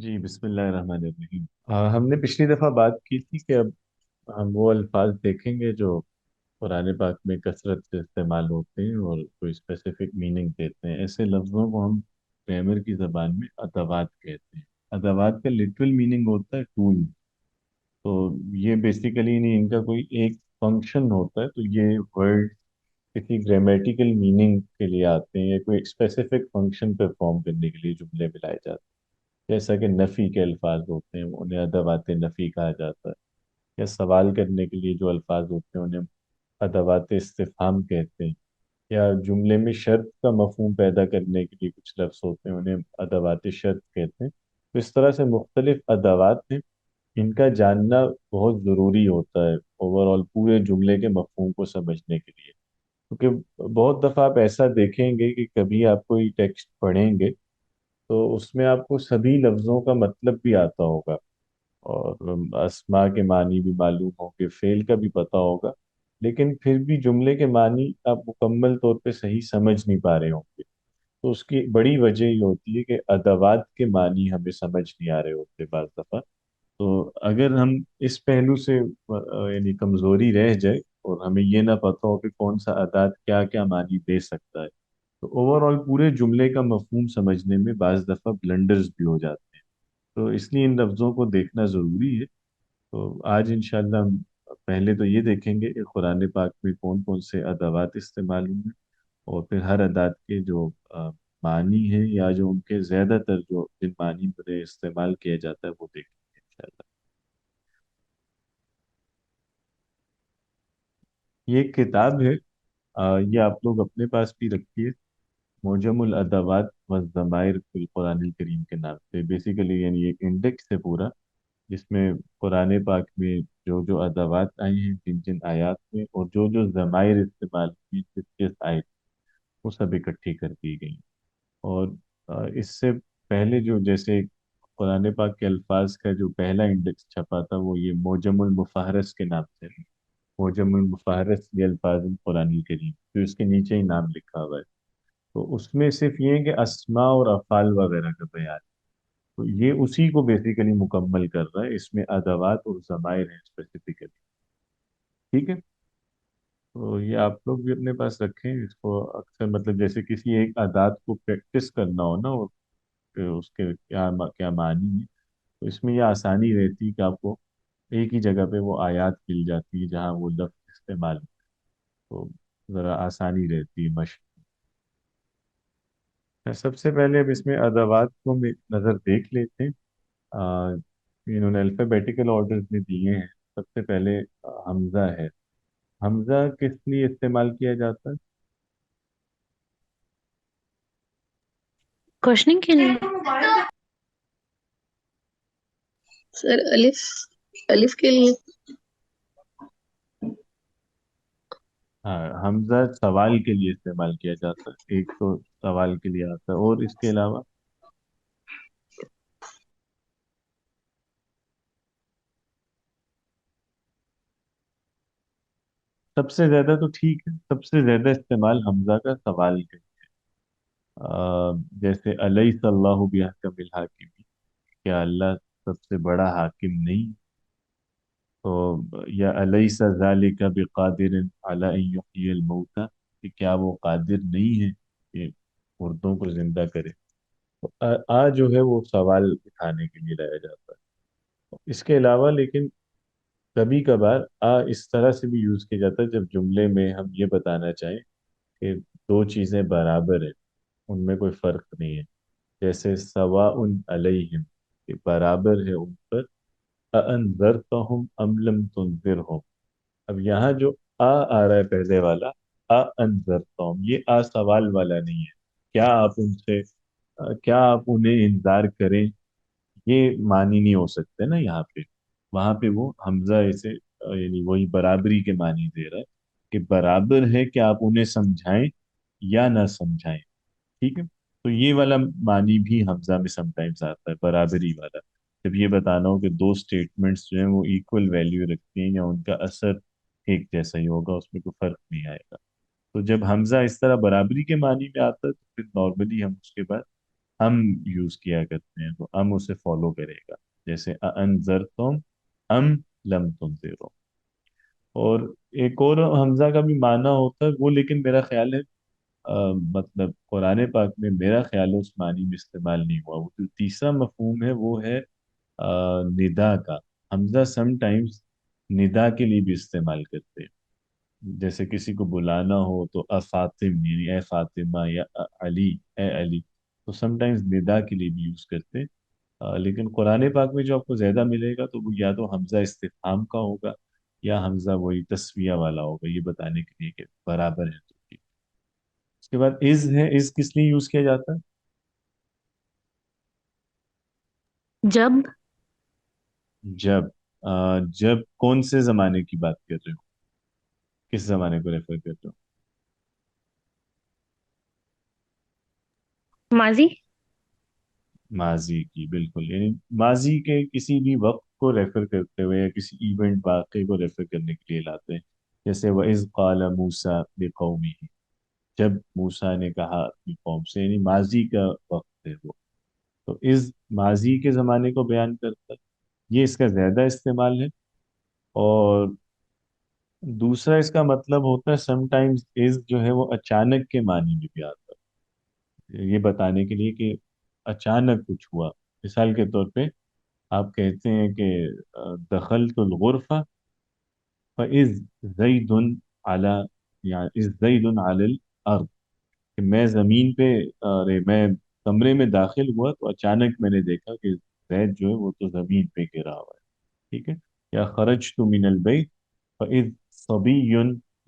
جی بسم اللہ الرحمن الرحیم۔ ہم نے پچھلی دفعہ بات کی تھی کہ اب ہم وہ الفاظ دیکھیں گے جو قرآن پاک میں کثرت سے استعمال ہوتے ہیں اور کوئی اسپیسیفک میننگ دیتے ہیں۔ ایسے لفظوں کو ہم گرامر کی زبان میں ادوات کہتے ہیں۔ ادوات کا لٹرل میننگ ہوتا ہے ٹول۔ تو یہ بیسیکلی نہیں، ان کا کوئی ایک فنکشن ہوتا ہے، تو یہ ورڈ کسی گرامیٹیکل میننگ کے لیے آتے ہیں یا کوئی اسپیسیفک فنکشن پرفارم کرنے کے لیے جملے میں لائے جاتے ہیں۔ جیسا کہ نفی کے الفاظ ہوتے ہیں انہیں ادوات نفی کہا جاتا ہے، یا سوال کرنے کے لیے جو الفاظ ہوتے ہیں انہیں ادوات استفہام کہتے ہیں، یا جملے میں شرط کا مفہوم پیدا کرنے کے لیے کچھ لفظ ہوتے ہیں انہیں ادوات شرط کہتے ہیں۔ تو اس طرح سے مختلف ادوات ہیں، ان کا جاننا بہت ضروری ہوتا ہے اوور آل پورے جملے کے مفہوم کو سمجھنے کے لیے، کیونکہ بہت دفعہ آپ ایسا دیکھیں گے کہ کبھی آپ کوئی ٹیکسٹ پڑھیں گے تو اس میں آپ کو سبھی لفظوں کا مطلب بھی آتا ہوگا، اور اسما کے معنی بھی معلوم ہوں گے، فعل کا بھی پتہ ہوگا، لیکن پھر بھی جملے کے معنی آپ مکمل طور پہ صحیح سمجھ نہیں پا رہے ہوں گے۔ تو اس کی بڑی وجہ یہ ہوتی ہے کہ ادوات کے معنی ہمیں سمجھ نہیں آ رہے ہوتے بعض دفعہ۔ تو اگر ہم اس پہلو سے یعنی کمزوری رہ جائے اور ہمیں یہ نہ پتا ہو کہ کون سا ادات کیا کیا معنی دے سکتا ہے، تو اوور آل پورے جملے کا مفہوم سمجھنے میں بعض دفعہ بلنڈرز بھی ہو جاتے ہیں۔ تو اس لیے ان لفظوں کو دیکھنا ضروری ہے۔ تو آج انشاءاللہ ہم پہلے تو یہ دیکھیں گے کہ قرآن پاک میں کون کون سے ادوات استعمال ہوئے ہیں، اور پھر ہر ادات کے جو معنی ہیں یا جو ان کے زیادہ تر جو جن معنی میں استعمال کیا جاتا ہے وہ دیکھیں گے انشاءاللہ۔ یہ ایک کتاب ہے، یہ آپ لوگ اپنے پاس بھی رکھیے، معجم الادوات والضمائر فی القرآن الکریم کے نام سے۔ بیسیکلی یعنی ایک انڈیکس ہے پورا، جس میں قرآن پاک میں جو جو ادوات آئی ہیں جن جن آیات میں، اور جو جو ضمائر استعمال کی جس جس آیت، وہ سب اکٹھی کر دی گئی۔ اور اس سے پہلے جو جیسے قرآن پاک کے الفاظ کا جو پہلا انڈیکس چھپا تھا وہ یہ معجم المفہرس کے نام سے ہے۔ معجم المفہرس یہ الفاظ قرآن الکریم، تو اس کے نیچے ہی نام لکھا ہوا ہے۔ تو اس میں صرف یہ ہے کہ اسماء اور افعال وغیرہ کا بیان، تو یہ اسی کو بیسیکلی مکمل کر رہا ہے، اس میں ادوات اور ضمائر ہیں اسپیسیفکلی۔ ٹھیک ہے، تو یہ آپ لوگ بھی اپنے پاس رکھیں اس کو، اکثر مطلب جیسے کسی ایک ادات کو پریکٹس کرنا ہو نا، اور کہ اس کے کیا معنی ہے، تو اس میں یہ آسانی رہتی ہے کہ آپ کو ایک ہی جگہ پہ وہ آیات مل جاتی ہے جہاں وہ لفظ استعمال ہو، تو ذرا آسانی رہتی ہے مشق۔ سب سے پہلے اب اس میں ادوات کو ہم ایک نظر دیکھ لیتے ہیں۔ آ، انہوں نے الفابیٹیکل آرڈر میں دیے ہیں۔ سب سے پہلے حمزہ ہے۔ حمزہ کس لیے استعمال کیا جاتا ہے؟ کوشچننگ کے لیے سر، الف الف کے لیے. ہاں، حمزہ سوال کے لیے استعمال کیا جاتا ہے، ایک تو سوال کے لیے آتا ہے، اور اس کے علاوہ سب سے زیادہ تو ٹھیک ہے، سب سے زیادہ استعمال حمزہ کا سوال کے جیسے علیہ اللہ بحکم الحاکمین، کیا اللہ سب سے بڑا حاکم نہیں؟ تو یا علیہ ذالک بقادر علی ان یحیی الموتى، کہ کیا وہ قادر نہیں ہے کہ مردوں کو زندہ کرے؟ تو جو ہے وہ سوال اٹھانے کے لیے لایا جاتا ہے۔ اس کے علاوہ لیکن کبھی کبھار اس طرح سے بھی یوز کیا جاتا ہے جب جملے میں ہم یہ بتانا چاہیں کہ دو چیزیں برابر ہیں، ان میں کوئی فرق نہیں ہے، جیسے سواء علیہم، کہ برابر ہے ان پر، اَأَنذَرْتَهُمْ أَمْ لَمْ تُنذِرْهُمْ۔ اب یہاں جو آ رہا ہے پہلے والا، اَأَنذَرْتَهُمْ، یہ سوال والا نہیں ہے، کیا آپ ان سے کیا آپ انہیں انذار کریں، یہ معنی نہیں ہو سکتے نا یہاں پہ۔ وہاں پہ وہ حمزہ ایسے یعنی وہی برابری کے معنی دے رہا ہے کہ برابر ہے کہ آپ انہیں سمجھائیں یا نہ سمجھائیں۔ ٹھیک ہے، تو یہ والا معنی بھی حمزہ میں سم ٹائمز آتا ہے، برابری والا، جب یہ بتانا ہو کہ دو اسٹیٹمنٹس جو ہیں وہ ایکول ویلیو رکھتی ہیں یا ان کا اثر ایک جیسا ہی ہوگا، اس میں کوئی فرق نہیں آئے گا۔ تو جب حمزہ اس طرح برابری کے معنی میں آتا ہے تو پھر نارملی ہم اس کے بعد ام یوز کیا کرتے ہیں تو ام اسے فالو کرے گا، جیسے انذرتم ام لم تنذروا۔ اور ایک اور حمزہ کا بھی معنی ہوتا ہے وہ، لیکن میرا خیال ہے مطلب قرآن پاک میں میرا خیال ہے اس معنی میں استعمال نہیں ہوا۔ وہ جو تیسرا مفہوم ہے وہ ہے ندا کا۔ حمزہ سم ٹائمز ندا کے لیے بھی استعمال کرتے ہیں، جیسے کسی کو بلانا ہو تو فاطم یعنی اے فاطمہ، یا علی اے علی، تو سم ٹائمز ندا کے لیے بھی یوز کرتے ہیں۔ لیکن قرآن پاک میں جو آپ کو زیادہ ملے گا تو وہ یا تو حمزہ استفہام کا ہوگا، یا حمزہ وہی تسویہ والا ہوگا، یہ بتانے کے لیے کہ برابر ہے تو ٹھیک۔ اس کے بعد از ہے، از کس لیے یوز کیا جاتا ہے؟ جب جب جب کون سے زمانے کی بات کر رہے ہو؟ کس زمانے کو ریفر کر رہے ہو؟ ماضی. ماضی کی، بالکل، یعنی ماضی کے کسی بھی وقت کو ریفر کرتے ہوئے یا کسی ایونٹ واقعے کو ریفر کرنے کے لیے لاتے ہیں، جیسے وَإِذْ قَالَ مُوسَىٰ لِقَوْمِهِ، جب موسیٰ نے کہا اپنی قوم سے، یعنی ماضی کا وقت ہے وہ، تو از ماضی کے زمانے کو بیان کرتا ہے، یہ اس کا زیادہ استعمال ہے۔ اور دوسرا اس کا مطلب ہوتا ہے سم ٹائمز از جو ہے وہ اچانک کے معنی میں بھی آتا ہے، یہ بتانے کے لیے کہ اچانک کچھ ہوا۔ مثال کے طور پہ آپ کہتے ہیں کہ دخلت الغرفہ فإذ زید علی، یا از زید علی الارض، کہ میں زمین پہ، ارے میں کمرے میں داخل ہوا تو اچانک میں نے دیکھا کہ زید جو ہے وہ تو زمین پہ گرا ہوا ہے، ٹھیک ہے۔ یا خرجت من البیت فإذ صبی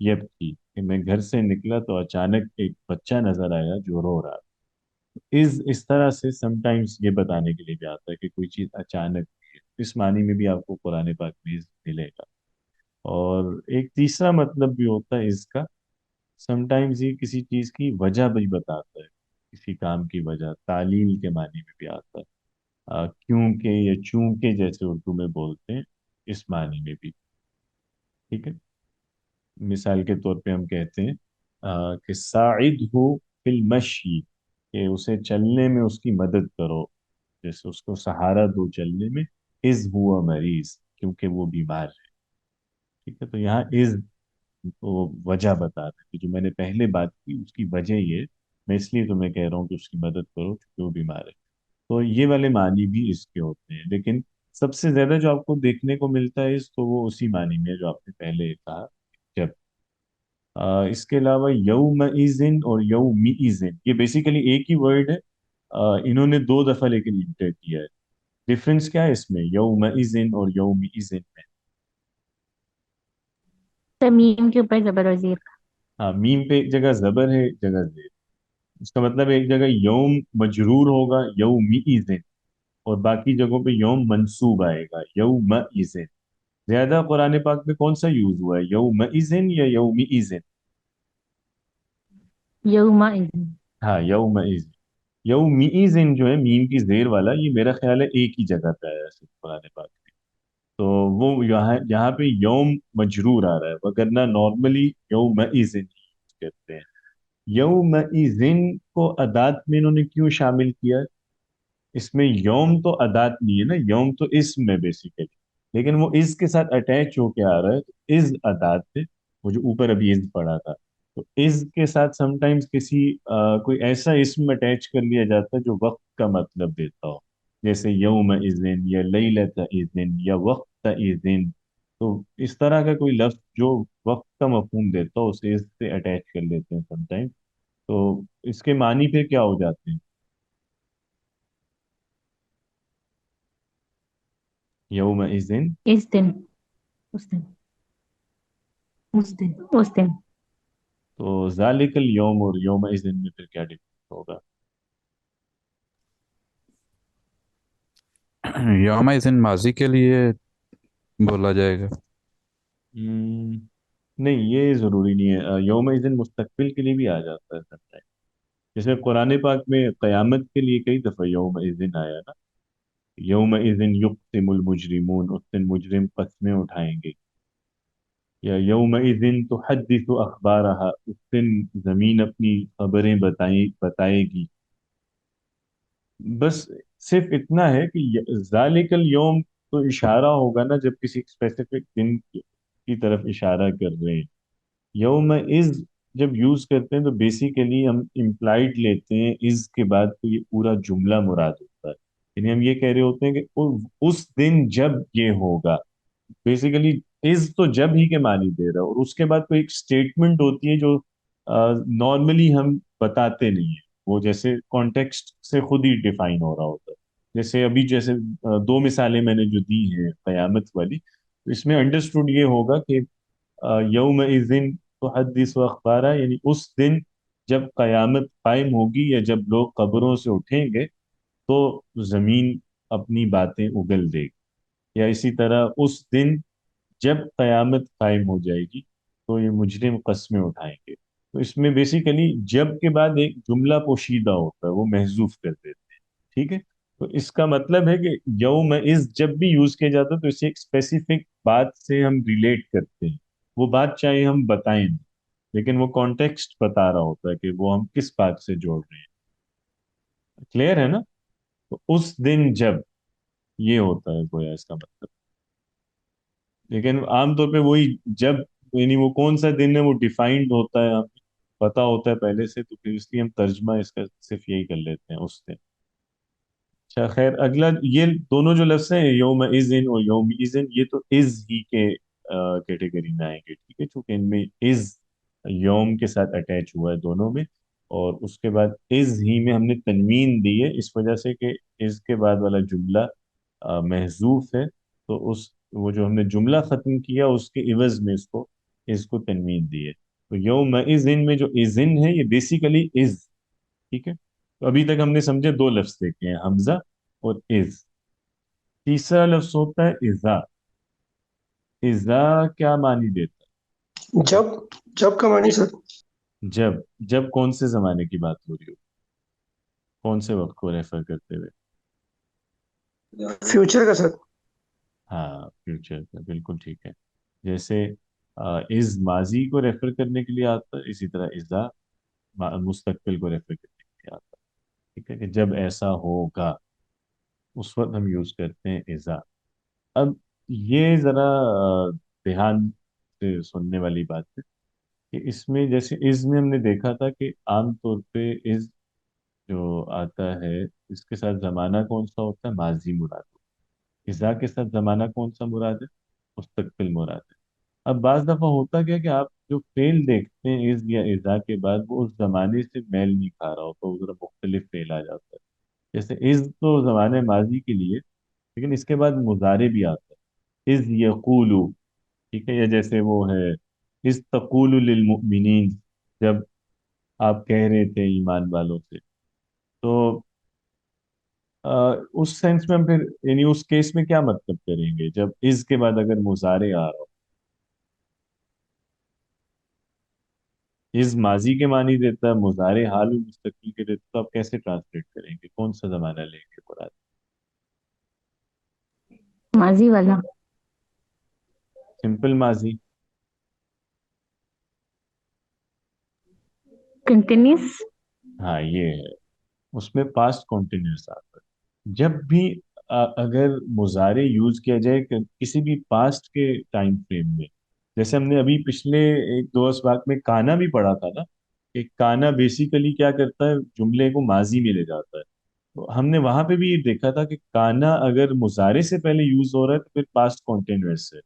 یبکی، کہ میں گھر سے نکلا تو اچانک ایک بچہ نظر آیا جو رو رہا تھا۔ اس طرح سے سم ٹائمز یہ بتانے کے لیے بھی آتا ہے کہ کوئی چیز اچانک ہوئی ہے۔ اس معنی میں بھی آپ کو قرآن پاک میں از ملے گا۔ اور ایک تیسرا مطلب بھی ہوتا ہے اس کا، سم ٹائمز یہ کسی چیز کی وجہ بھی بتاتا ہے، کسی کام کی وجہ، تعلیل کے معنی میں بھی آتا ہے، کیونکہ یا چونکہ جیسے اردو میں بولتے ہیں، اس معنی میں بھی، ٹھیک ہے۔ مثال کے طور پہ ہم کہتے ہیں کہ ساعد ہو فی المشی، کہ اسے چلنے میں اس کی مدد کرو، جیسے اس کو سہارا دو چلنے میں، از ہوا مریض، کیونکہ وہ بیمار ہے، ٹھیک ہے۔ تو یہاں از وہ وجہ بتا رہے کہ جو میں نے پہلے بات کی اس کی وجہ یہ، میں اس لیے تمہیں کہہ رہا ہوں کہ اس کی مدد کرو کیونکہ وہ بیمار ہے۔ تو یہ والے معنی بھی اس کے ہوتے ہیں، لیکن سب سے زیادہ جو آپ کو دیکھنے کو ملتا ہے اس، تو وہ اسی معنی میں ہے جو آپ نے پہلے کہا، جب۔ اس کے علاوہ یوم ایزن اور یوم ایزن یہ بیسیکلی ایک ہی ورڈ ہے، انہوں نے دو دفعہ لیکن انٹر کیا ہے۔ ڈفرنس کیا ہے اس میں یوم ایزن اور یوم ایزن میں؟ تمیم کے اوپر زبر و زیر. ہاں، میم پہ ایک جگہ زبر ہے ایک جگہ زیر، اس کا مطلب ایک جگہ یوم مجرور ہوگا یوم ایزن، اور باقی جگہوں پہ یوم منصوب آئے گا یوم ایزن۔ زیادہ قرآن پاک میں کون سا یوز ہوا ہے، یوم ایزن یا یوم ایزن؟ یوم اذن. ہاں، یوم ایزن۔ یوم ایزن جو ہے میم کی زیر والا، یہ میرا خیال ہے ایک ہی جگہ پہ آیا ہے صرف قرآن پاک میں، تو وہ یہاں یہاں پہ یوم مجرور آ رہا ہے، وگرنہ نارملی یوم ایزن یوز کرتے ہیں۔ یوم ایزن کو ادات میں انہوں نے کیوں شامل کیا؟ اس میں یوم تو ادات نہیں ہے نا، یوم تو اسم ہے بیسیکلی، لیکن وہ از کے ساتھ اٹیچ ہو کے آ رہا ہے، تو از ادات ہے، وہ جو اوپر ابھی از پڑا تھا، تو از کے ساتھ سم ٹائمز کسی کوئی ایسا اسم اٹیچ کر لیا جاتا ہے جو وقت کا مطلب دیتا ہو، جیسے یوم اذن یا لیلۃ اذن یا وقت اذن، تو اس طرح کا کوئی لفظ جو وقت کا مفہوم دیتا ہو اسے از سے اٹیچ کر لیتے ہیں سم ٹائم، تو اس کے معنی پھر کیا ہو جاتے ہیں، یوم اذن، اس دن. اس دن. اس دن. اس دن. تو ذالک الیوم اور یوم اذن میں پھر کیا ڈفرنس ہوگا؟ یوم اذن ماضی کے لیے بولا جائے گا۔ ہم، نہیں، یہ ضروری نہیں ہے، یوم اذن مستقبل کے لیے بھی آ جاتا ہے sometimes۔ جیسے قرآن پاک میں قیامت کے لیے کئی دفعہ یوم اذن آیا نا، یوم اذن یقسم المجرمون، اس دن مجرم قسمیں اٹھائیں گے، یا یوم اذن تحدث اخبارها، اس دن زمین اپنی خبریں بتائے گی، بس صرف اتنا ہے کہ ذالک الیوم تو اشارہ ہوگا نا جب کسی اسپیسیفک دن کی طرف اشارہ کر رہے ہیں. یوم از جب یوز کرتے ہیں تو بیسیکلی ہم امپلائڈ لیتے ہیں از کے بعد تو یہ پورا جملہ مراد ہوتا ہے. یعنی ہم یہ کہہ رہے ہوتے ہیں کہ اس دن جب یہ ہوگا. بیسیکلی از تو جب ہی کے معنی دے رہا ہے، اور اس کے بعد کوئی ایک اسٹیٹمنٹ ہوتی ہے جو نارملی ہم بتاتے نہیں ہیں. وہ جیسے کانٹیکسٹ سے خود ہی ڈیفائن ہو رہا ہوتا ہے. جیسے ابھی جیسے دو مثالیں میں نے جو دی ہیں قیامت والی، تو اس میں انڈرسٹوڈ یہ ہوگا کہ یوم دن تو حدیث و اخبارہ، یعنی اس دن جب قیامت قائم ہوگی یا جب لوگ قبروں سے اٹھیں گے تو زمین اپنی باتیں اگل دے گی. یا اسی طرح اس دن جب قیامت قائم ہو جائے گی تو یہ مجرم قسمیں اٹھائیں گے. تو اس میں بیسیکلی جب کے بعد ایک جملہ پوشیدہ ہوتا ہے، وہ محذوف کر دیتے ہیں. ٹھیک ہے. تو اس کا مطلب ہے کہ یوم از جب بھی یوز کیا جاتا ہے تو اسے ایک اسپیسیفک بات سے ہم ریلیٹ کرتے ہیں. وہ بات چاہے ہم بتائیں نہیں، لیکن وہ کانٹیکسٹ بتا رہا ہوتا ہے کہ وہ ہم کس بات سے جوڑ رہے ہیں. کلیئر ہے نا؟ تو اس دن جب یہ ہوتا ہے گویا اس کا مطلب. لیکن عام طور پہ وہی جب، یعنی وہ کون سا دن ہے وہ ڈیفائنڈ ہوتا ہے، ہمیں پتا ہوتا ہے پہلے سے، تو پھر اس لیے ہم ترجمہ اس کا صرف یہی کر لیتے ہیں اس دن. اچھا خیر، اگلا یہ دونوں جو لفظ ہیں یوم اذن اور یوم اذن، یہ تو از ہی کے کیٹیگری میں آئیں گے. ٹھیک ہے، چونکہ ان میں از یوم کے ساتھ اٹیچ ہوا ہے دونوں میں. اور اس کے بعد از ہی میں ہم نے تنوین دی ہے اس وجہ سے کہ از کے بعد والا جملہ محذوف ہے. تو اس وہ جو ہم نے جملہ ختم کیا اس کے عوض میں اس کو تنوین دی ہے. تو یوم اذن میں جو اذن ہے یہ بیسیکلی از. ٹھیک ہے. تو ابھی تک ہم نے سمجھے دو لفظ دیکھے ہیں، حمزہ اور از. تیسرا لفظ ہوتا ہے اذا. اذا کیا معنی دیتا جب جب کا معنی ہے؟ سر؟ جب. جب کون سے زمانے کی بات ہو رہی ہو؟ کون سے وقت کو ریفر کرتے ہوئے؟ فیوچر کا سر؟ ہاں فیوچر کا، بالکل ٹھیک ہے. جیسے از ماضی کو ریفر کرنے کے لیے آتا ہے، اسی طرح اذا مستقبل کو ریفر کرنے کے لیے آتا ہے. ٹھیک ہے، کہ جب ایسا ہوگا اس وقت ہم یوز کرتے ہیں اذا. اب یہ ذرا دھیان سے سننے والی بات ہے کہ اس میں جیسے از میں ہم نے دیکھا تھا کہ عام طور پہ از جو آتا ہے اس کے ساتھ زمانہ کون سا ہوتا ہے؟ ماضی مراد ہوتا ہے. اذا کے ساتھ زمانہ کون سا مراد ہے؟ مستقبل مراد ہے. اب بعض دفعہ ہوتا کیا کہ آپ جو فعل دیکھتے ہیں از یا اذا کے بعد وہ اس زمانے سے میل نہیں کھا رہا ہوتا، وہ ذرا مختلف فعل آ جاتا ہے. جیسے از تو زمانے ماضی کے لیے، لیکن اس کے بعد مضارع بھی آتا ہے، از یقولو. ٹھیک ہے. یا جیسے وہ ہے از تقول للمؤمنین، جب آپ کہہ رہے تھے ایمان والوں سے. تو اس سینس میں ہم پھر یعنی اس کیس میں کیا مطلب کریں گے جب از کے بعد اگر مضارع آ رہا ہو؟ از ماضی کے معنی دیتا ہے، مضارع حال و مستقبل کے دیتا ہے، تو آپ کیسے ٹرانسلیٹ کریں گے؟ کون سا زمانہ لیں گے مراد؟ ماضی والا. سمپل ماضی. کنٹینیوس. ہاں یہ ہے. اس میں پاسٹ کنٹینیوس آتا ہے. جب بھی اگر مضارع یوز کیا جائے کہ کسی بھی پاسٹ کے ٹائم فریم میں، جیسے ہم نے ابھی پچھلے ایک دو اسباق میں کانا بھی پڑھا تھا نا، کہ کانا بیسیکلی کیا کرتا ہے؟ جملے کو ماضی میں لے جاتا ہے. تو ہم نے وہاں پہ بھی یہ دیکھا تھا کہ کانا اگر مضارع سے پہلے یوز ہو رہا ہے تو پھر پاسٹ کنٹینیوس ہے.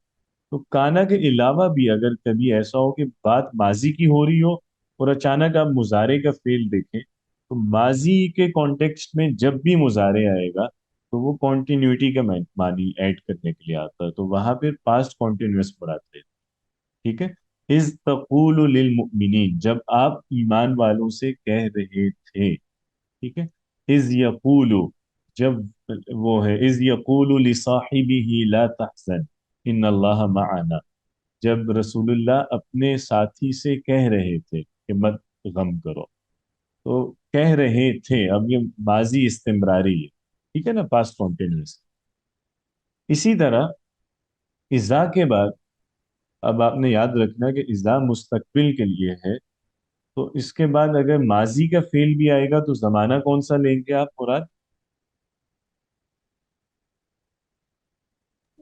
تو کانا کے علاوہ بھی اگر کبھی ایسا ہو کہ بات ماضی کی ہو رہی ہو اور اچانک آپ مضارع کا فعل دیکھیں، تو ماضی کے کانٹیکسٹ میں جب بھی مضارع آئے گا تو وہ کنٹینیوٹی کا معنی ایڈ کرنے کے لیے آتا ہے، تو وہاں پہ پاسٹ کنٹینیوس پڑھاتے ہیں. ٹھیک ہے. از تقول للمؤمنین، جب آپ ایمان والوں سے کہہ رہے تھے. ٹھیک ہے. از یقول، جب وہ ہے از یقول لصاحبہ لا تحزن ان اللہ معنا، جب رسول اللہ اپنے ساتھی سے کہہ رہے تھے کہ مت غم کرو. تو کہہ رہے تھے، اب یہ ماضی استمراری ہے. ٹھیک ہے نا، پاسٹ کنٹینیوس. اسی طرح اذا کے بعد اب آپ نے یاد رکھنا کہ اذا مستقبل کے لیے ہے، تو اس کے بعد اگر ماضی کا فعل بھی آئے گا تو زمانہ کون سا لیں گے آپ مراد؟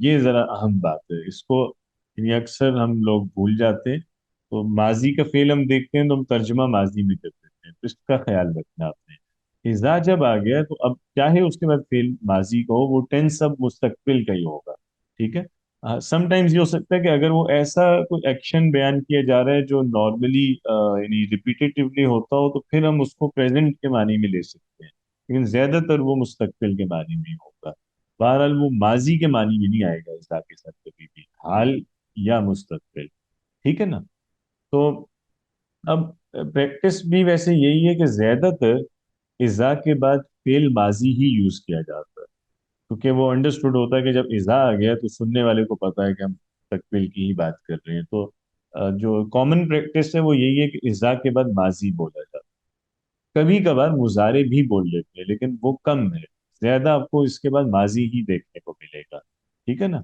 یہ ذرا اہم بات ہے اس کو، یعنی اکثر ہم لوگ بھول جاتے ہیں، تو ماضی کا فعل ہم دیکھتے ہیں تو ہم ترجمہ ماضی میں کر دیتے ہیں، تو اس کا خیال رکھنا آپ نے، اذا جب آ گیا تو اب چاہے اس کے بعد فعل ماضی کا ہو، وہ ٹینس اب مستقبل کا ہی ہوگا، ٹھیک ہے۔ سم ٹائمز یہ ہو سکتا ہے کہ اگر وہ ایسا کوئی ایکشن بیان کیا جا رہا ہے جو نارملی یعنی ریپیٹیٹیولی ہوتا ہو، تو پھر ہم اس کو پریزنٹ کے معنی میں لے سکتے ہیں، لیکن زیادہ تر وہ مستقبل کے معنی میں ہی ہوگا۔ بہرحال وہ ماضی کے معنی میں نہیں آئے گا اذا کے ساتھ کبھی بھی، حال یا مستقبل، ٹھیک ہے نا۔ تو اب پریکٹس بھی ویسے یہی ہے کہ زیادہ تر اذا کے بعد فعل ماضی ہی یوز کیا جاتا ہے، کیونکہ وہ انڈرسٹوڈ ہوتا ہے کہ جب اذا آ گیا تو سننے والے کو پتا ہے کہ ہم مستقبل کی ہی بات کر رہے ہیں، تو جو کامن پریکٹس ہے وہ یہی ہے کہ اذا کے بعد ماضی بولا جاتا ہے، کبھی کبھار مضارع بھی بول لیتے ہیں لیکن وہ کم ہے، زیادہ آپ کو اس کے بعد ماضی ہی دیکھنے کو ملے گا، ٹھیک ہے نا۔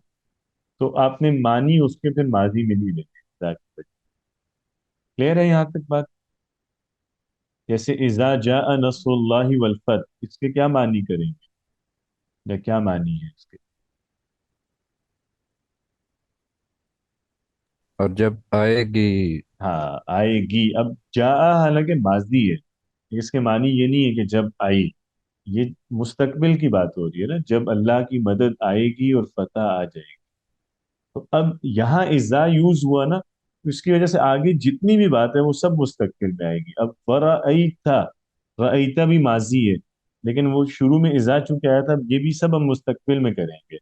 تو آپ نے مانی اس کے پھر ماضی میں نہیں لیں گے، کلیئر ہے یہاں تک بات؟ جیسے اذا جاء نصر اللہ والفتح، اس کے کیا معنی کریں گے یا کیا معنی ہے اس کے؟ اور جب آئے گی، ہاں آئے گی، اب جاء حالانکہ ماضی ہے، اس کے معنی یہ نہیں ہے کہ جب آئی، یہ مستقبل کی بات ہو رہی ہے نا، جب اللہ کی مدد آئے گی اور فتح آ جائے گی، تو اب یہاں اذا یوز ہوا نا، اس کی وجہ سے آگے جتنی بھی بات ہے وہ سب مستقبل میں آئے گی۔ اب ورأیتا، رأیتا بھی ماضی ہے لیکن وہ شروع میں اذا چونکہ آیا تھا، اب یہ بھی سب ہم مستقبل میں کریں گے،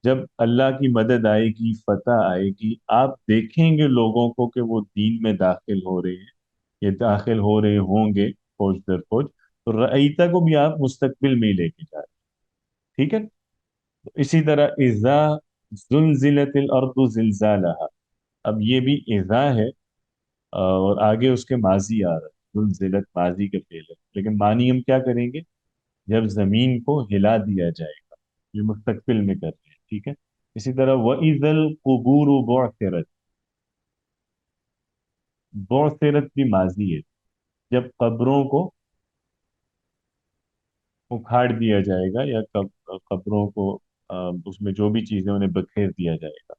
جب اللہ کی مدد آئے گی، فتح آئے گی، آپ دیکھیں گے لوگوں کو کہ وہ دین میں داخل ہو رہے ہیں، یہ داخل ہو رہے ہوں گے فوج در فوج، تو رأیتا کو بھی آپ مستقبل میں ہی لے کے جا رہے ہیں، ٹھیک ہے۔ تو اسی طرح اذا زلزلت الارض زلزالها، اب یہ بھی اذا ہے، اور آگے اس کے ماضی آ رہا ہے، زلزلت ماضی کے فعل ہے، لیکن معنی ہم کیا کریں گے؟ جب زمین کو ہلا دیا جائے گا، یہ مستقبل میں کر رہے ہیں، ٹھیک ہے۔ اسی طرح وَإِذَا الْقُبُورُ بُعْثِرَتْ، بعثرت بھی ماضی ہے، جب قبروں کو اکھاڑ دیا جائے گا یا قبروں کو اس میں جو بھی چیزیں انہیں بکھیر دیا جائے گا،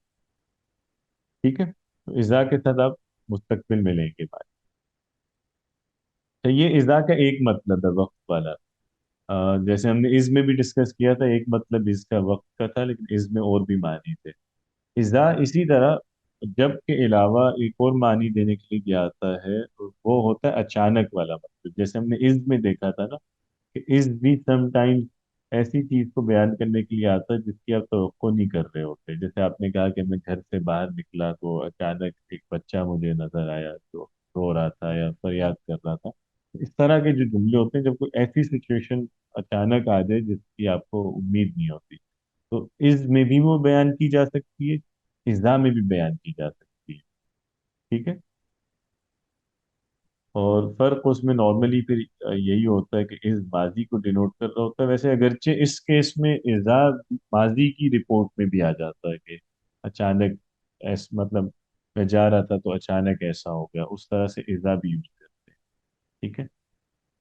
ٹھیک ہے۔ تو اذا کے ساتھ آپ مستقبل میں لیں گے بات، تو یہ اذا کا ایک مطلب ہے وقت والا، جیسے ہم نے از میں بھی ڈسکس کیا تھا، ایک مطلب اس کا وقت کا تھا لیکن از میں اور بھی معنی تھے۔ اذا اسی طرح جب کے علاوہ ایک اور معنی دینے کے لیے بھی آتا ہے، اور وہ ہوتا ہے اچانک والا مطلب، جیسے ہم نے از میں دیکھا تھا نا کہ از بھی سم ٹائم ایسی چیز کو بیان کرنے کے لیے آتا ہے جس کی آپ توقع نہیں کر رہے ہوتے، جیسے آپ نے کہا کہ میں گھر سے باہر نکلا تو اچانک ایک بچہ مجھے نظر آیا جو رو رہا تھا یا فریاد کر رہا تھا، اس طرح کے جو جملے ہوتے ہیں جب کوئی ایسی سچویشن اچانک آ جائے جس کی آپ کو امید نہیں ہوتی، تو از میں بھی وہ بیان کی جا سکتی ہے، اذا میں بھی بیان کی جا سکتی ہے، ٹھیک ہے۔ اور فرق اس میں نارملی پھر یہی ہوتا ہے کہ اس ماضی کو ڈینوٹ کر رہا ہوتا ہے، ویسے اگرچہ اس کیس میں اذا ماضی کی رپورٹ میں بھی آ جاتا ہے کہ اچانک، مطلب میں جا رہا تھا تو اچانک ایسا ہو گیا، اس طرح سے اذا بھی یوز کرتے ہیں، ٹھیک ہے۔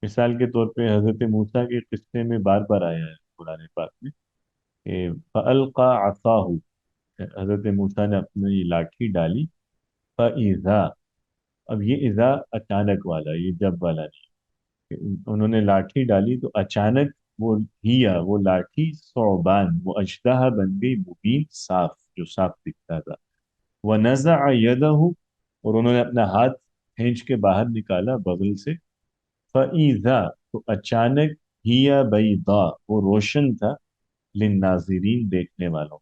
مثال کے طور پہ حضرت موسیٰ کے قصے میں بار بار آیا ہے قرآن پاک میں کہ فَأَلْقَى عَصَاهُ، حضرت موسیٰ نے اپنی لاٹھی ڈالی، فَإِذَا، اب یہ اذا اچانک والا، یہ جب والا نہیں، انہوں نے لاٹھی ڈالی تو اچانک وہ ہیا، وہ لاٹھی ثعبان، وہ اژدہا بن گئی، مبین صاف، جو صاف دکھتا تھا، وَنَزَعَ يَدَهُ، اور انہوں نے اپنا ہاتھ کھینچ کے باہر نکالا بغل سے، فَإِذَا، تو اچانک، ہیا بیضاء، وہ روشن تھا، للناظرین، دیکھنے والوں،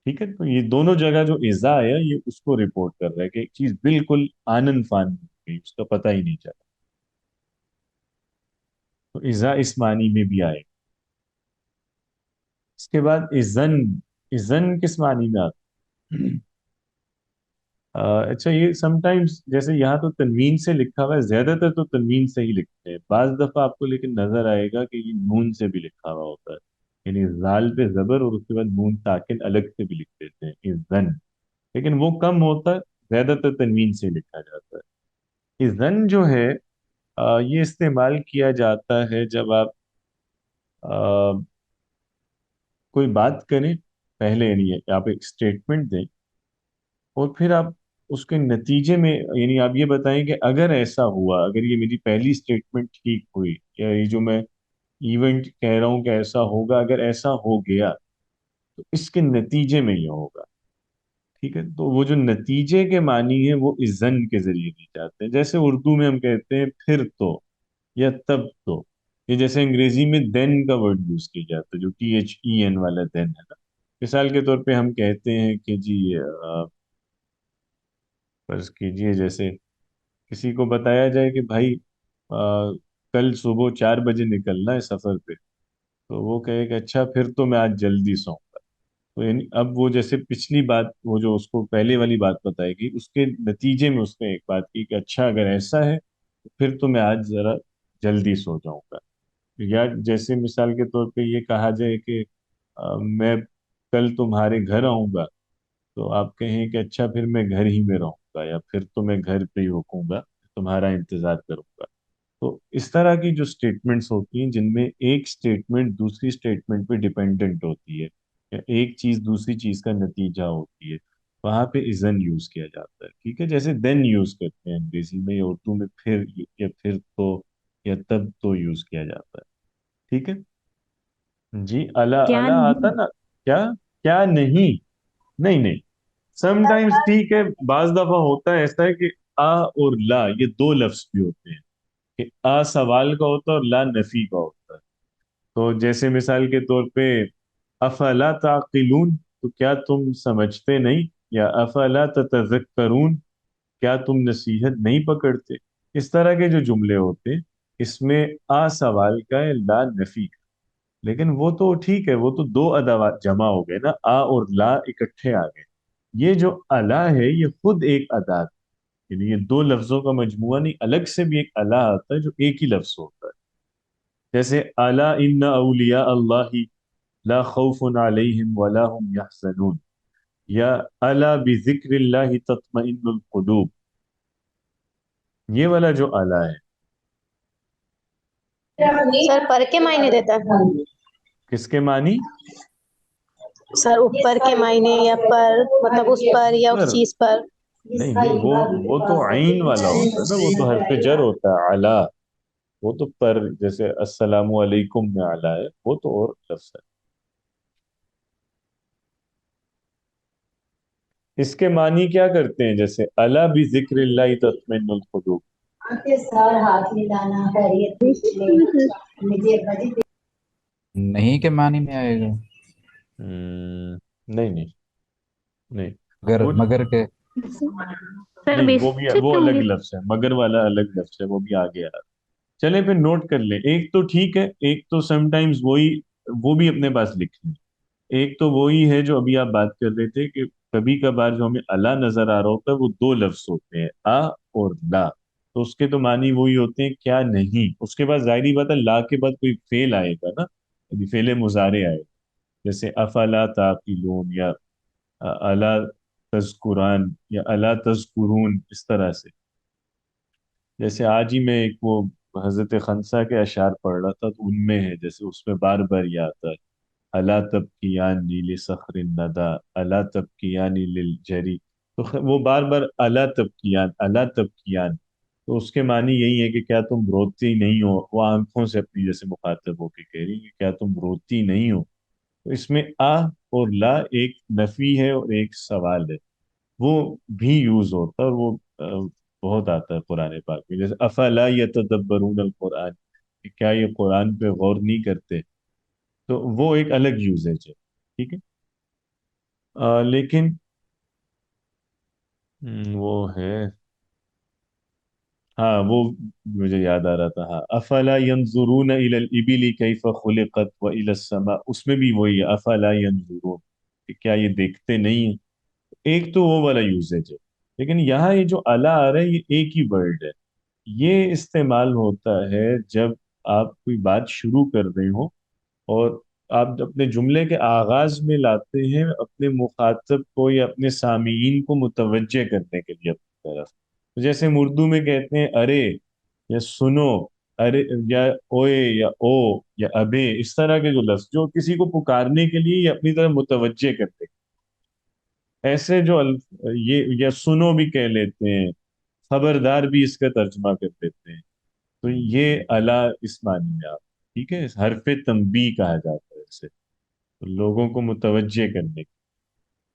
ٹھیک ہے۔ تو یہ دونوں جگہ جو اذا ہے یہ اس کو رپورٹ کر رہا ہے کہ ایک چیز بالکل آنن فان ہو گئی، اس کا پتہ ہی نہیں چلا، تو اذا اس معنی میں بھی آئے گا۔ اس کے بعد اذن، اذن کس معنی میں آتا ہے؟ اچھا یہ سم ٹائمز جیسے یہاں تو تنوین سے لکھا ہوا ہے، زیادہ تر تو تنوین سے ہی لکھتے ہیں، بعض دفعہ آپ کو لیکن نظر آئے گا کہ یہ نون سے بھی لکھا ہوا ہوتا ہے، یعنی زال پہ زبر اور اس کے بعد نون ساکن الگ سے بھی لکھ دیتے ہیں اذن، لیکن وہ کم ہوتا ہے، زیادہ تر تنوین سے لکھا جاتا ہے۔ اذن جو ہے یہ استعمال کیا جاتا ہے جب آپ کوئی بات کریں پہلے، یعنی آپ ایک اسٹیٹمنٹ دیں اور پھر آپ اس کے نتیجے میں، یعنی آپ یہ بتائیں کہ اگر ایسا ہوا، اگر یہ میری پہلی اسٹیٹمنٹ ٹھیک ہوئی، یا یہ جو میں ایونٹ کہہ رہا ہوں کہ ایسا ہوگا، اگر ایسا ہو گیا تو اس کے نتیجے میں یہ ہوگا. ٹھیک ہے، تو وہ جو نتیجے کے معنی ہیں وہ اذن کے ذریعے دی جاتے ہیں. جیسے اردو میں ہم کہتے ہیں پھر تو، یا تب تو. یہ جیسے انگریزی میں دین کا ورڈ یوز کیا جاتا ہے، جو THEN والا دین ہے نا. مثال کے طور پہ ہم کہتے ہیں کہ جی فرض کیجئے جیسے کسی کو بتایا جائے کہ بھائی کل صبح 4 بجے نکلنا ہے سفر پہ، تو وہ کہے کہ اچھا پھر تو میں آج جلدی سوؤں گا. تو یعنی اب وہ جیسے پچھلی بات، وہ جو اس کو پہلے والی بات بتائے گی، اس کے نتیجے میں اس نے ایک بات کی کہ اچھا اگر ایسا ہے تو پھر تو میں آج ذرا جلدی سو جاؤں گا. یا جیسے مثال کے طور پہ یہ کہا جائے کہ میں کل تمہارے گھر آؤں گا، تو آپ کہیں کہ اچھا پھر میں گھر ہی میں رہوں گا، یا پھر تو میں گھر پہ ہی رکوں گا، تمہارا انتظار کروں گا. تو اس طرح کی جو اسٹیٹمنٹس ہوتی ہیں جن میں ایک اسٹیٹمنٹ دوسری اسٹیٹمنٹ پہ ڈیپینڈنٹ ہوتی ہے، یا ایک چیز دوسری چیز کا نتیجہ ہوتی ہے، وہاں پہ اذن یوز کیا جاتا ہے. ٹھیک ہے، جیسے دین یوز کرتے ہیں انگریزی میں، یا اردو میں پھر، یا پھر تو، یا تب تو یوز کیا جاتا ہے. ٹھیک ہے جی. اللہ کیا اللہ آتا نہیں؟ نا. کیا؟ کیا نہیں؟ نہیں نہیں. سم ٹائمز ٹھیک ہے، بعض دفعہ ہوتا ہے ایسا ہے کہ آ اور لا یہ دو لفظ بھی ہوتے ہیں، کہ آ سوال کا ہوتا ہے اور لا نفی کا ہوتا ہے. تو جیسے مثال کے طور پہ افلا تعقلون، تو کیا تم سمجھتے نہیں، یا افلا تتذکرون، کیا تم نصیحت نہیں پکڑتے. اس طرح کے جو جملے ہوتے ہیں، اس میں آ سوال کا ہے، لا نفی کا. لیکن وہ تو ٹھیک ہے، وہ تو دو ادوات جمع ہو گئے نا، آ اور لا اکٹھے آ گئے. یہ جو الا ہے یہ خود ایک ادا ہے، یعنی یہ دو لفظوں کا مجموعہ نہیں، الگ سے بھی ایک الا آتا ہے جو ایک ہی لفظ ہوتا ہے. جیسے الا ان اولیاء اللہ لا خوف علیہم ولا هم یحزنون، یا الا بذکر اللہ تطمئن القلوب. یہ والا جو الا ہے، سر پر کے معنی دیتا ہے؟ کس کے معنی؟ سر اوپر کے معنی، یا پر مطلب اس پر یا اس پر. چیز پر؟ نہیں نہیں، وہ تو عین والا ہوتا ہے نا، وہ تو حرف جر ہوتا ہے الا. وہ تو پر، جیسے السلام علیکم میں اعلیٰ ہے، وہ تو اور لفظ ہے. اس کے معنی کیا کرتے ہیں؟ جیسے الا بذکر اللہ تطمئن القلوب. سر ہاتھ ملانا، خیریت پوچھنے، مجھے نہیں کے معنی میں آئے گا. نہیں نہیں نہیں. مگر وہ مگر کے. سر نہیں، وہ بھی بیسک وہ ہوں الگ گے. لفظ ہے، مگر والا الگ لفظ ہے، وہ بھی آگے آ رہا ہے. چلیں پھر نوٹ کر لیں. ایک تو ٹھیک ہے، ایک تو سم ٹائمز وہی، وہ بھی اپنے پاس لکھ لیں. ایک تو وہی ہے جو ابھی آپ بات کر رہے تھے، کہ کبھی کبھار جو ہمیں اللہ نظر آ رہا ہوتا ہے وہ دو لفظ ہوتے ہیں، آ اور لا. تو اس کے تو معنی وہی ہوتے ہیں کیا نہیں. اس کے بعد ظاہری بات ہے لا کے بعد کوئی فعل آئے گا نا، یعنی فعل مضارع آئے گا. جیسے افلا تعقلون، یا الا تذکران، یا الا تذکرون، اس طرح سے. جیسے آج ہی میں ایک وہ حضرت خنسا کے اشعار پڑھ رہا تھا، تو ان میں ہے، جیسے اس میں بار بار یہ آتا ہے الا تبکیانی لصخر الندى الا تبکیانی للجری. تو وہ بار بار الا تبکیان، الا تبکیان. تو اس کے معنی یہی ہے کہ کیا تم روتی نہیں ہو. وہ آنکھوں سے اپنی جیسے مخاطب ہو کے کہہ رہی کہ کیا تم روتی نہیں ہو. تو اس میں آ اور لا ایک نفی ہے اور ایک سوال ہے، وہ بھی یوز ہوتا ہے، اور وہ بہت آتا ہے قرآن پاک میں. جیسے افلا یتدبرون القرآن، کہ کیا یہ قرآن پہ غور نہیں کرتے. تو وہ ایک الگ یوزیج ہے. ٹھیک ہے. لیکن وہ ہے، ہاں وہ مجھے یاد آ رہا تھا. ہاں افلا ينظرون الى الابل كيف خلقت والى السماء، اس میں بھی وہی ہے افلا ينظرون، کہ کیا یہ دیکھتے نہیں ہیں. ایک تو وہ والا یوزیج ہے. لیکن یہاں یہ جو الا آ رہا ہے یہ ایک ہی ورڈ ہے. یہ استعمال ہوتا ہے جب آپ کوئی بات شروع کر رہے ہو، اور آپ اپنے جملے کے آغاز میں لاتے ہیں اپنے مخاطب کو یا اپنے سامعین کو متوجہ کرنے کے لیے اپنی طرف. جیسے ہم اردو میں کہتے ہیں ارے، یا سنو، ارے یا اوے یا او یا ابے، اس طرح کے جو لفظ جو کسی کو پکارنے کے لیے یا اپنی طرف متوجہ کرتے ہیں، ایسے جو یہ یا سنو بھی کہہ لیتے ہیں، خبردار بھی اس کا ترجمہ کر دیتے ہیں، تو یہ الا اس معنی میں آپ، ٹھیک ہے، حرف تنبیہ کہا جاتا ہے اسے، تو لوگوں کو متوجہ کرنے کی۔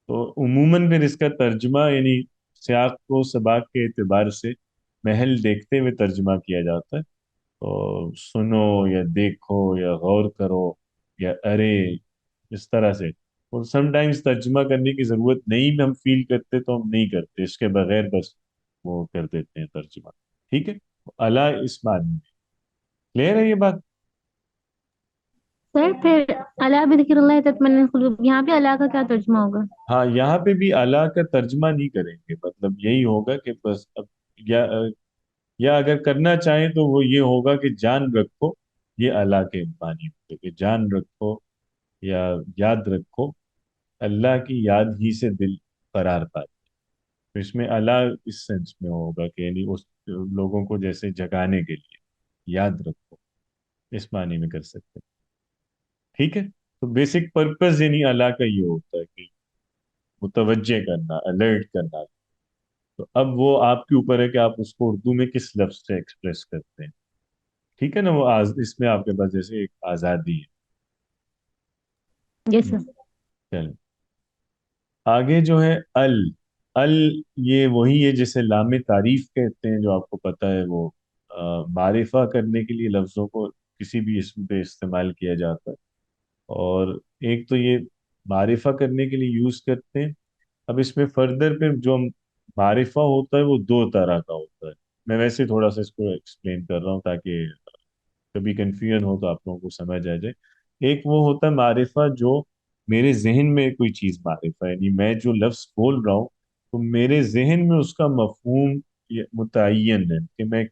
تو عموماً پھر اس کا ترجمہ یعنی سیاق و سباق کے اعتبار سے محل دیکھتے ہوئے ترجمہ کیا جاتا ہے، اور سنو یا دیکھو یا غور کرو یا ارے، اس طرح سے، اور سم ٹائمز ترجمہ کرنے کی ضرورت نہیں بھی ہم فیل کرتے تو ہم نہیں کرتے، اس کے بغیر بس وہ کر دیتے ہیں ترجمہ، ٹھیک ہے، الا اس معنی میں کلیئر ہے یہ بات؟ سر پھر اللہ بذکر اللہ تطمئن القلوب، یہاں پہ اللہ کا کیا ترجمہ ہوگا؟ ہاں یہاں پہ بھی الا کا ترجمہ نہیں کریں گے، مطلب یہی ہوگا کہ بس اب یا یا اگر کرنا چاہیں تو وہ یہ ہوگا کہ جان رکھو، یہ اللہ کے معنی ہوتے کہ جان رکھو یا یاد رکھو، اللہ کی یاد ہی سے دل قرار پاتا، تو اس میں اللہ اس سینس میں ہوگا کہ یعنی اس لوگوں کو جیسے جگانے کے لیے یاد رکھو، اس معنی میں کر سکتے ہیں، ٹھیک ہے، تو بیسک پرپز یعنی اللہ کا یہ ہوتا ہے کہ متوجہ کرنا، الرٹ کرنا، تو اب وہ آپ کے اوپر ہے کہ آپ اس کو اردو میں کس لفظ سے ایکسپریس کرتے ہیں، ٹھیک ہے نا، وہ اس میں آپ کے پاس جیسے ایک آزادی یس ہے۔ سر. چلیں آگے جو ہے ال، ال یہ وہی ہے جسے لام تعریف کہتے ہیں، جو آپ کو پتہ ہے وہ معرفہ کرنے کے لیے لفظوں کو کسی بھی اسم پہ استعمال کیا جاتا ہے، اور ایک تو یہ معرفہ کرنے کے لیے یوز کرتے ہیں۔ اب اس میں فردر پہ جو معرفہ ہوتا ہے وہ دو طرح کا ہوتا ہے، میں ویسے تھوڑا سا اس کو ایکسپلین کر رہا ہوں تاکہ کبھی کنفیوژن ہو تو آپ لوگوں کو سمجھ آ جائے۔ ایک وہ ہوتا ہے معرفہ جو میرے ذہن میں کوئی چیز معرفہ ہے، یعنی میں جو لفظ بول رہا ہوں تو میرے ذہن میں اس کا مفہوم یہ متعین ہے کہ میں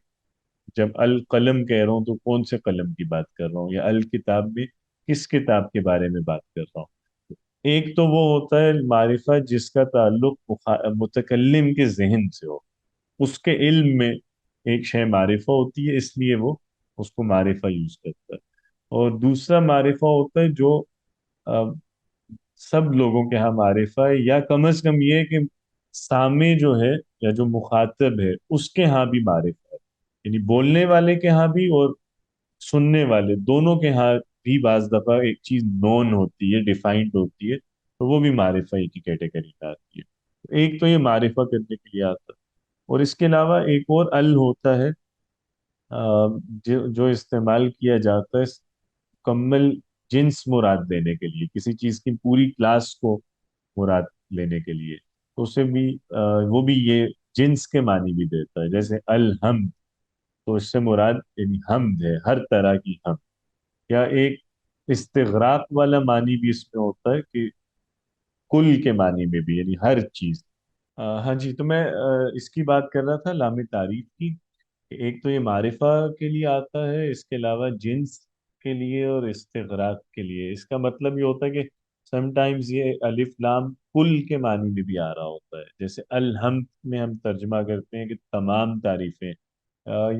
جب القلم کہہ رہا ہوں تو کون سے قلم کی بات کر رہا ہوں، یا الکتاب میں کس کتاب کے بارے میں بات کر رہا ہوں۔ ایک تو وہ ہوتا ہے معرفہ جس کا تعلق متکلم کے ذہن سے ہو، اس کے علم میں ایک شے معرفہ ہوتی ہے، اس لیے وہ اس کو معرفہ یوز کرتا ہے۔ اور دوسرا معرفہ ہوتا ہے جو آ، سب لوگوں کے ہاں معرفہ ہے، یا کم از کم یہ ہے کہ سامع جو ہے یا جو مخاطب ہے اس کے ہاں بھی معرفہ ہے، یعنی بولنے والے کے ہاں بھی اور سننے والے دونوں کے ہاں بھی بعض دفعہ ایک چیز نون ہوتی ہے، ڈیفائنڈ ہوتی ہے، تو وہ بھی معرفہ کی کیٹیگری میں آتی ہے۔ ایک تو یہ معرفہ کرنے کے لیے آتا ہے، اور اس کے علاوہ ایک اور ال ہوتا ہے جو استعمال کیا جاتا ہے مکمل جنس مراد دینے کے لیے، کسی چیز کی پوری کلاس کو مراد لینے کے لیے، تو اسے بھی وہ بھی یہ جنس کے معنی بھی دیتا ہے، جیسے الحمد، تو اس سے مراد یعنی حمد ہے، ہر طرح کی حمد، یا ایک استغراق والا معنی بھی اس میں ہوتا ہے کہ کل کے معنی میں بھی، یعنی ہر چیز۔ ہاں جی، تو میں اس کی بات کر رہا تھا لام تعریف کی، کہ ایک تو یہ معرفہ کے لیے آتا ہے، اس کے علاوہ جنس کے لیے اور استغراق کے لیے۔ اس کا مطلب یہ ہوتا ہے کہ سم ٹائمز یہ الف لام کل کے معنی میں بھی آ رہا ہوتا ہے، جیسے الحمد میں ہم ترجمہ کرتے ہیں کہ تمام تعریفیں،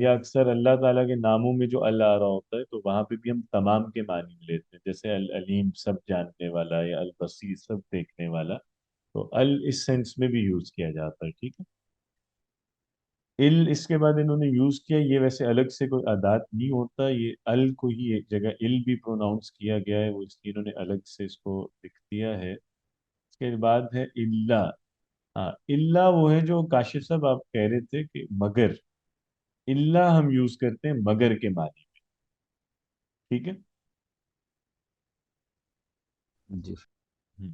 یا اکثر اللہ تعالیٰ کے ناموں میں جو ال آ رہا ہوتا ہے تو وہاں پہ بھی ہم تمام کے معنی میں لیتے ہیں، جیسے العلیم سب جاننے والا، یا البصیر سب دیکھنے والا، تو ال اس سینس میں بھی یوز کیا جاتا ہے، ٹھیک ہے۔ ال اس کے بعد انہوں نے یوز کیا، یہ ویسے الگ سے کوئی ادات نہیں ہوتا، یہ ال کو ہی ایک جگہ ال بھی پروناؤنس کیا گیا ہے، وہ اس لیے انہوں نے الگ سے اس کو لکھ دیا ہے۔ اس کے بعد ہے اللہ، ہاں اللہ وہ ہے جو کاشف صاحب آپ کہہ رہے تھے کہ مگر، اللہ ہم یوز کرتے ہیں مگر کے معنی میں، ٹھیک ہے۔ جی ہم۔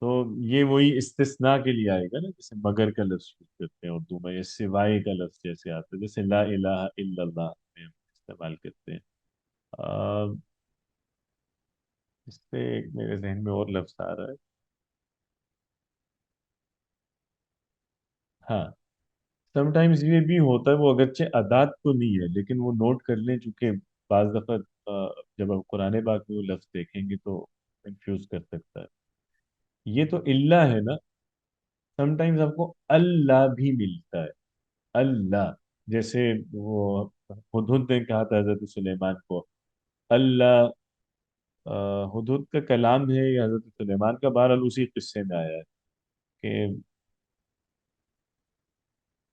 تو یہ وہی استثناء کے لیے آئے گا نا، جیسے مگر کا لفظ یوز کرتے ہیں اردو میں، یا سوائے کا لفظ جیسے آتا ہے، جیسے لا الہ الا اللہ میں ہم استعمال کرتے ہیں۔ آ، اس سے ایک میرے ذہن میں اور لفظ آ رہا ہے، ہاں سم ٹائمز یہ بھی ہوتا ہے، وہ اگرچہ ادات تو نہیں ہے لیکن وہ نوٹ کر لیں، چونکہ بعض دفعہ جب ہم قرآن پاک میں وہ لفظ دیکھیں گے تو کنفیوز کر سکتا ہے۔ یہ تو اللہ ہے نا، سم ٹائمز آپ کو اللہ بھی ملتا ہے، اللہ، جیسے وہ ہدہد نے کہا تھا حضرت سلیمان کو اللہ، ہدہد کا کلام ہے یا حضرت سلیمان کا؟ بہرحال اسی قصے میں آیا ہے کہ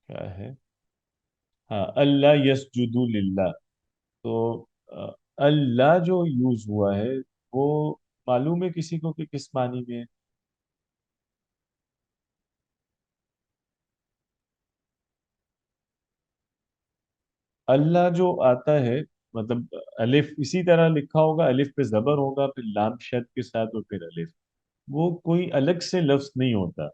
کیا ہے، ہاں اللہ یسجدو للہ. تو آ، اللہ جو یوز ہوا ہے وہ معلوم ہے کسی کو کہ کس معنی میں ہے؟ اللہ جو آتا ہے مطلب الف اسی طرح لکھا ہوگا، الف پہ زبر ہوگا پھر لام شد کے ساتھ اور پھر الف. وہ کوئی الگ سے لفظ نہیں ہوتا.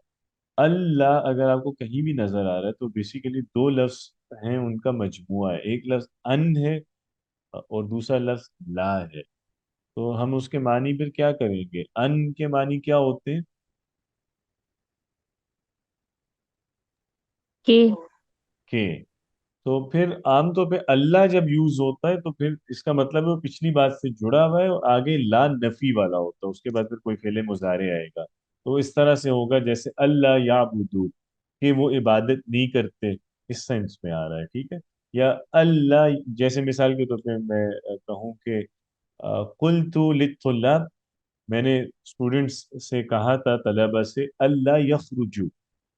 اللہ اگر آپ کو کہیں بھی نظر آ رہا ہے تو بیسیکلی دو لفظ ہیں، ان کا مجموعہ ہے. ایک لفظ ان ہے اور دوسرا لفظ لا ہے. تو ہم اس کے معنی پھر کیا کریں گے؟ ان کے معنی کیا ہوتے ہیں؟ کہ کہ. تو پھر عام طور پہ اللہ جب یوز ہوتا ہے تو پھر اس کا مطلب ہے وہ پچھلی بات سے جڑا ہوا ہے اور آگے لا نفی والا ہوتا ہے، اس کے بعد پھر کوئی فعل مضارع آئے گا. تو اس طرح سے ہوگا جیسے اللہ یعبدو، کہ وہ عبادت نہیں کرتے، اس سینس میں آ رہا ہے. ٹھیک ہے. یا اللہ جیسے مثال کے طور پہ میں کہوں کہ قلت للطلاب، میں نے اسٹوڈنٹس سے کہا تھا، طلبہ سے، اللہ یخرجو،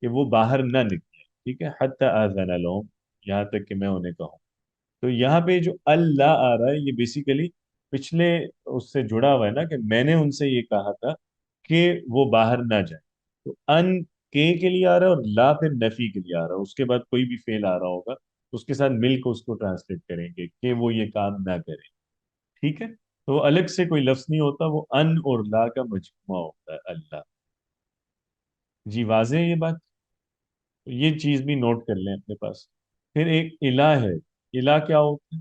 کہ وہ باہر نہ نکلے. ٹھیک ہے. حتی آذن لهم، یہاں تک کہ میں انہیں کہوں. تو یہاں پہ جو اللہ آ رہا ہے یہ بیسیکلی پچھلے اس سے جڑا ہوا ہے نا، کہ میں نے ان سے یہ کہا تھا کہ وہ باہر نہ جائیں. تو ان کے لیے آ رہا ہے اور لا پھر نفی کے لیے آ رہا ہے. اس کے بعد کوئی بھی فعل آ رہا ہوگا اس کے ساتھ مل کے اس کو ٹرانسلیٹ کریں گے کہ وہ یہ کام نہ کرے. ٹھیک ہے. تو الگ سے کوئی لفظ نہیں ہوتا، وہ ان اور لا کا مجموعہ ہوتا ہے اللہ. جی واضح ہے یہ بات؟ تو یہ چیز بھی نوٹ کر لیں اپنے پاس. پھر ایک الہ ہے. الہ کیا ہوتا ہے؟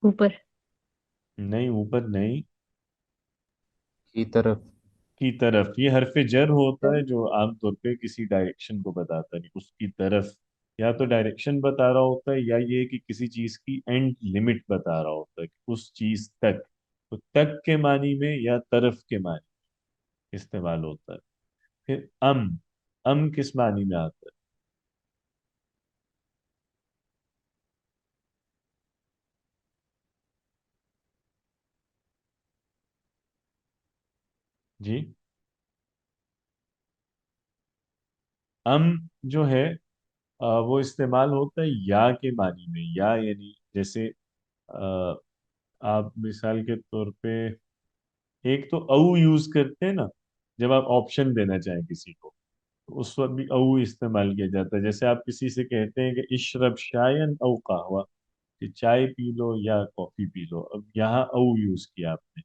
اوپر. نہیں، اوپر نہیں. کی طرف. کی طرف. یہ حرف جر ہوتا ہے جو عام طور پہ کسی ڈائریکشن کو بتاتا ہے. اس کی طرف یا تو ڈائریکشن بتا رہا ہوتا ہے یا یہ کہ کسی چیز کی اینڈ لمٹ بتا رہا ہوتا ہے کہ اس چیز تک. تو تک کے معنی میں یا طرف کے معنی میں استعمال ہوتا ہے. پھر ام کس معنی میں آتا ہے؟ جی ام جو ہے وہ استعمال ہوتا ہے یا کے معنی میں. یا یعنی جیسے آ، آپ مثال کے طور پہ ایک تو او یوز کرتے ہیں نا جب آپ آپشن دینا چاہیں کسی کو، تو اس وقت بھی او استعمال کیا جاتا ہے. جیسے آپ کسی سے کہتے ہیں کہ اشرب شائن او قہوہ، کہ چائے پی لو یا کافی پی لو. اب یہاں او یوز کیا آپ نے.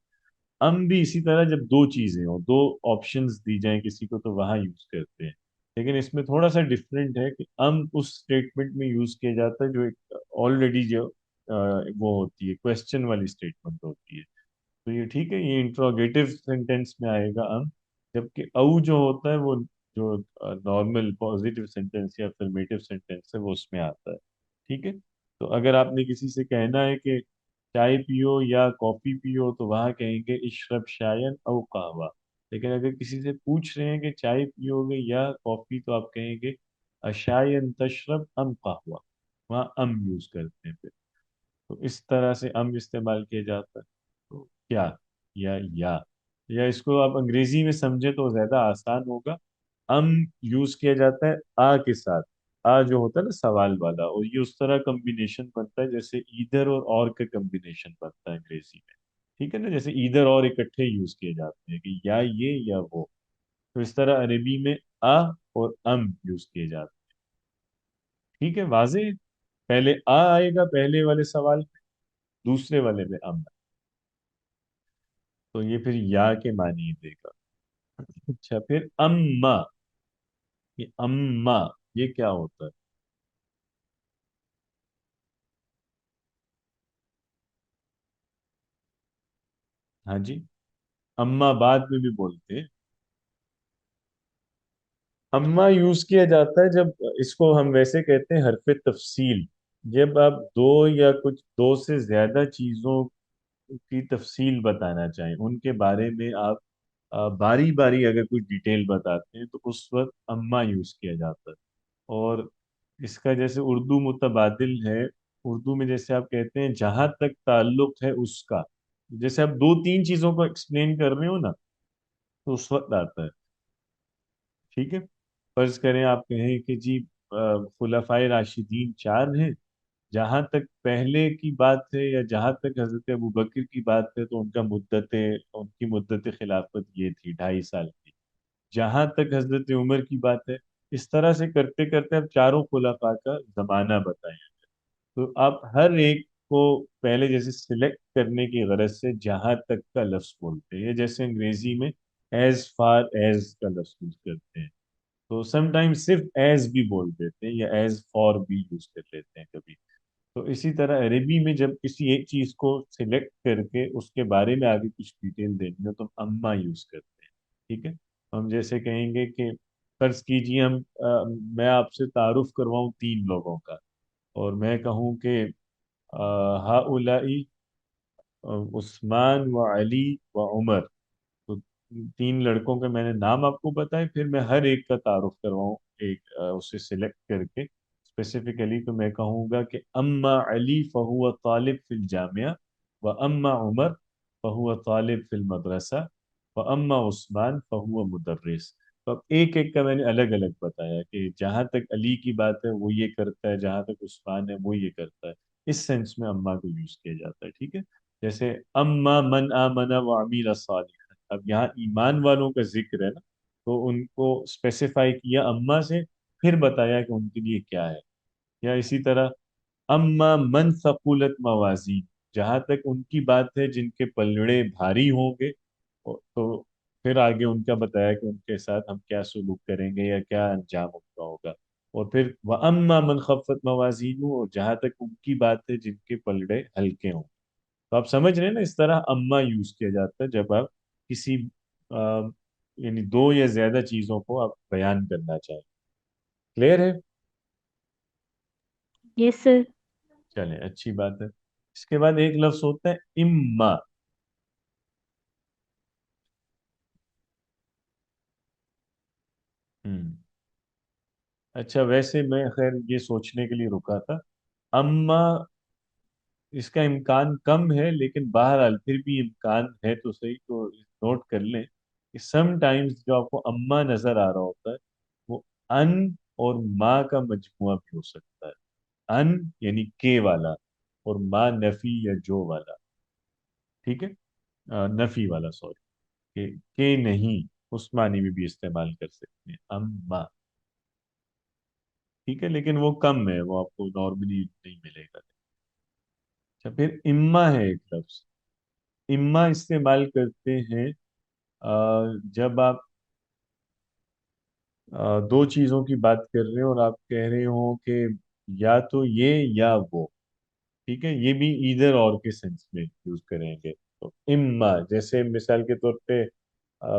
ہم بھی اسی طرح جب دو چیزیں ہوں، دو آپشنز دی جائیں کسی کو، تو وہاں یوز کرتے ہیں. لیکن اس میں تھوڑا سا ڈفرینٹ ہے کہ اس اسٹیٹمنٹ میں یوز کیا جاتا ہے جو ایک آلریڈی جو وہ ہوتی ہے کوشچن والی اسٹیٹمنٹ ہوتی ہے. تو یہ ٹھیک ہے، یہ انٹروگیٹو سینٹینس میں آئے گا جبکہ او جو ہوتا ہے وہ جو نارمل پازیٹیو سینٹینس یا افرمیٹیو سینٹینس ہے وہ اس میں آتا ہے. ٹھیک ہے. تو اگر آپ نے کسی سے کہنا ہے کہ چائے پیو یا کافی پیو تو وہاں کہیں گے اشرب شائن او قہوہ. لیکن اگر کسی سے پوچھ رہے ہیں کہ چائے پیو گے یا کافی تو آپ کہیں گے اشائن تشرب ام قہوہ. وہاں یوز کرتے ہیں پھر. تو اس طرح سے استعمال کیا جاتا ہے. تو کیا یا اس کو آپ انگریزی میں سمجھے تو زیادہ آسان ہوگا. ام یوز کیا جاتا ہے آ کے ساتھ. آ جو ہوتا ہے نا سوال والا، اور یہ اس طرح کمبینیشن بنتا ہے جیسے ایدھر اور کا کمبینیشن بنتا ہے انگریزی میں. ٹھیک ہے نا، جیسے ایدھر اور اکٹھے یوز کیے جاتے ہیں کہ یا یہ یا وہ. تو اس طرح عربی میں آ اور یوز کیے جاتے ہیں. ٹھیک ہے، واضح ہے؟ پہلے آئے گا پہلے والے سوال میں، دوسرے والے میں تو یہ پھر یا کے معنی دے گا. اچھا پھر اما یہ کیا ہوتا ہے؟ ہاں جی، اما بعد میں بھی بولتے ہیں. اما یوز کیا جاتا ہے جب اس کو ہم ویسے کہتے ہیں حرف تفصیل. جب آپ دو یا کچھ دو سے زیادہ چیزوں کی تفصیل بتانا چاہیں، ان کے بارے میں آپ باری باری اگر کوئی ڈیٹیل بتاتے ہیں تو اس وقت اما یوز کیا جاتا ہے. اور اس کا جیسے اردو متبادل ہے، اردو میں جیسے آپ کہتے ہیں جہاں تک تعلق ہے اس کا، جیسے آپ دو تین چیزوں کو ایکسپلین کر رہے ہو نا، تو اس وقت آتا ہے. ٹھیک ہے، فرض کریں آپ کہیں کہ جی خلفائے راشدین چار ہیں، جہاں تک پہلے کی بات ہے یا جہاں تک حضرت ابو بکر کی بات ہے تو ان کی مدت خلافت یہ تھی 2.5 سال کی. جہاں تک حضرت عمر کی بات ہے، اس طرح سے کرتے کرتے اب چاروں خلفاء کا زمانہ بتائیں. تو آپ ہر ایک کو پہلے جیسے سلیکٹ کرنے کی غرض سے جہاں تک کا لفظ بولتے ہیں، جیسے انگریزی میں ایز فار ایز کا لفظ یوز کرتے ہیں، تو سم ٹائم صرف ایز بھی بول دیتے ہیں یا ایز فار بھی یوز کر لیتے ہیں کبھی. تو اسی طرح عربی میں جب کسی ایک چیز کو سلیکٹ کر کے اس کے بارے میں آگے کچھ ڈیٹیل دینی ہو تو ہم اما یوز کرتے ہیں. ٹھیک ہے، ہم جیسے کہیں گے کہ فرض کیجیے میں آپ سے تعارف کرواؤں 3 لوگوں کا، اور میں کہوں کہ ہؤلائی عثمان و علی و عمر، تو 3 لڑکوں کے میں نے نام آپ کو بتائے، پھر میں ہر ایک کا تعارف کرواؤں ایک اسے سلیکٹ کر کے اسپیسیفکلی، تو میں کہوں گا کہ اما علی فہو طالب فی الجامعہ و اما عمر فہو طالب فی المدرسہ و اما عثمان فہو مدرس. تو اب ایک ایک کا میں نے الگ الگ بتایا کہ جہاں تک علی کی بات ہے وہ یہ کرتا ہے، جہاں تک عثمان ہے وہ یہ کرتا ہے. اس سینس میں اما کو یوز کیا جاتا ہے. ٹھیک ہے، جیسے اما من آمن وعمل صالحا، اب یہاں ایمان والوں کا ذکر ہے نا، تو ان کو اسپیسیفائی کیا اما سے، پھر بتایا کہ ان کے لیے کیا ہے. یا اسی طرح اما من ثقولت موازین، جہاں تک ان کی بات ہے جن کے پلڑے بھاری ہوں گے، تو پھر آگے ان کا بتایا کہ ان کے ساتھ ہم کیا سلوک کریں گے یا کیا انجام ان کا ہوگا. اور پھر وَأَمَّا مَنْ خَفَّتْ مَوَازِينُهُ، اور جہاں تک ان کی بات ہے جن کے پلڑے ہلکے ہوں. تو آپ سمجھ رہے ہیں نا، اس طرح اما یوز کیا جاتا ہے جب آپ کسی آ, یعنی دو یا زیادہ چیزوں کو آپ بیان کرنا چاہیں. کلیئر ہے؟ یس سر. چلیں اچھی بات ہے. اس کے بعد ایک لفظ ہوتا ہے اما. اچھا، ویسے میں خیر یہ سوچنے کے لیے رکا تھا، اما اس کا امکان کم ہے، لیکن بہرحال پھر بھی امکان ہے تو صحیح، تو نوٹ کر لیں کہ سم ٹائمز جو آپ کو اما نظر آ رہا ہوتا ہے وہ ان اور ما کا مجموعہ بھی ہو سکتا ہے. ان یعنی کے والا، اور ما نفی یا جو والا. ٹھیک ہے، نفی والا سوری، کہ نہیں، اس معنی میں بھی استعمال کر سکتے ہیں اما. ٹھیک ہے، لیکن وہ کم ہے، وہ آپ کو نارملی نہیں ملے گا. اچھا، پھر اما ہے ایک لفظ، اما استعمال کرتے ہیں جب آپ دو چیزوں کی بات کر رہے ہو اور آپ کہہ رہے ہو کہ یا تو یہ یا وہ. ٹھیک ہے، یہ بھی ایدر اور کے سینس میں یوز کریں گے. تو اما جیسے مثال کے طور پہ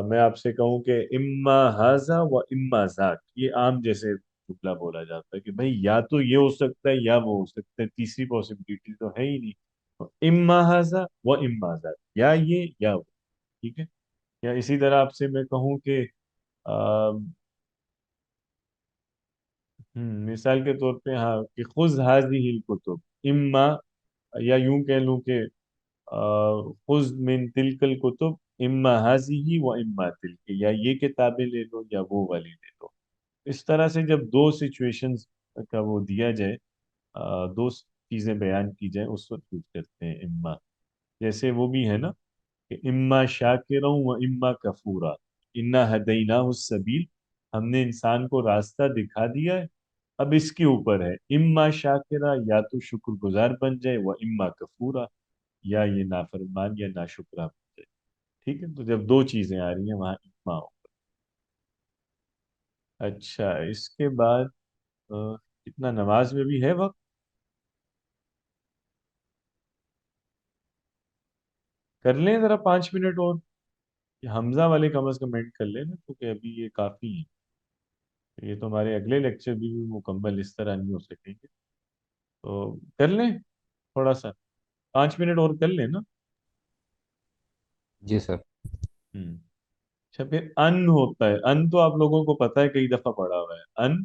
میں آپ سے کہوں کہ اما ہاذا و اما ذاک، یہ عام جیسے جملہ بولا جاتا ہے کہ بھائی یا تو یہ ہو سکتا ہے یا وہ ہو سکتا ہے، تیسری پاسبلٹی تو ہے ہی نہیں. تو اما ہاذا و اما ذاک، یا یہ یا وہ. ٹھیک ہے، یا اسی طرح آپ سے میں کہوں کہ مثال کے طور پہ ہاں کہ خذ هذه الکتب اما، یا یوں کہہ لوں کہ خذ من تلک الکتب اما هذه و اما تلک، یا یہ کتابیں لے لو یا وہ والی لے لو. اس طرح سے جب دو سچویشنز کا وہ دیا جائے، دو چیزیں بیان کی جائیں، اس وقت یوز کرتے ہیں اما. جیسے وہ بھی ہے نا کہ اما شاکرا و اما کفورا، انا ہدیناہ السبیل، ہم نے انسان کو راستہ دکھا دیا ہے، اب اس کے اوپر ہے اما شاکرا، یا تو شکر گزار بن جائے، وہ اما کفورا، یا یہ نافرمان یا ناشکرا بن جائے. ٹھیک ہے، تو جب دو چیزیں آ رہی ہیں وہاں اما ہو. اچھا، اس کے بعد کتنا نماز میں بھی ہے وقت؟ کر لیں ذرا 5 منٹ اور، یہ حمزہ والے کم از کم اینڈ کر لیں نا، کیونکہ ابھی یہ کافی ہے. یہ تو ہمارے اگلے لیکچر بھی مکمل اس طرح نہیں ہو سکیں گے، تو کر لیں تھوڑا سا، 5 منٹ اور کر لیں نا. جی سر. اچھا، پھر ان ہوتا ہے، ان تو آپ لوگوں کو پتہ ہے کئی دفعہ پڑھا ہوا ہے. ان